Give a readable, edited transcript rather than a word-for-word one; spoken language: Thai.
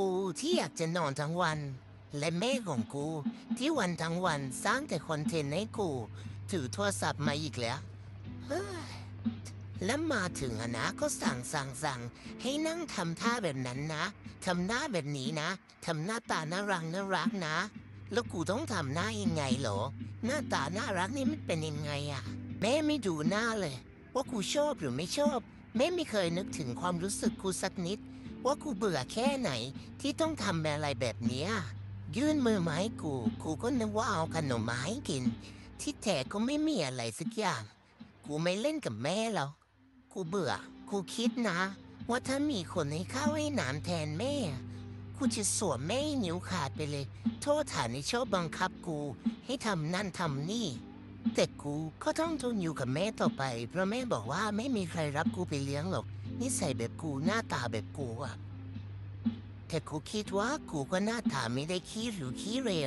กูที่อยากจะนอนทั้งวันและแม่ของกูที่วันทั้งวันสร้างแต่คอนเทนต์ให้กูถือโทรศัพท์มาอีกแล้วเฮ้ยแล้วมาถึงอะนะก็สั่งให้นั่งทำท่าแบบนั้นนะทำหน้าแบบนี้นะทำหน้าตาน่ารักนะแล้วกูต้องทำหน้ายังไงเหรอหน้าตาน่ารักนี่มันเป็นยังไงอะแม่ไม่ดูหน้าเลยว่ากูชอบหรือไม่ชอบแม่ไม่เคยนึกถึงความรู้สึกกูสักนิด ว่ากูเบื่อแค่ไหนที่ต้องทำอะไรแบบเนี้ยยื่นมือมาให้กูก็นึกว่าเอาขนมมาให้กินที่แท้ก็ไม่มีอะไรสักอย่างกูไม่เล่นกับแม่แล้วกูเบื่อกูคิดนะว่าถ้ามีคนให้ข้าวให้น้ำแทนแม่กูจะสวมแม่ให้นิ้วขาดไปเลยโทษฐานในชอบบังคับกูให้ทำนั่นทำนี่แต่กูก็ต้องทนอยู่กับแม่ต่อไปเพราะแม่บอกว่าไม่มีใครรับกูไปเลี้ยงหรอกนิสัยแบบกูหน้าตาแบบกูอะ แต่กูคิดว่ากูก็หน้าตาไม่ได้ขี้หรือขี้เหร่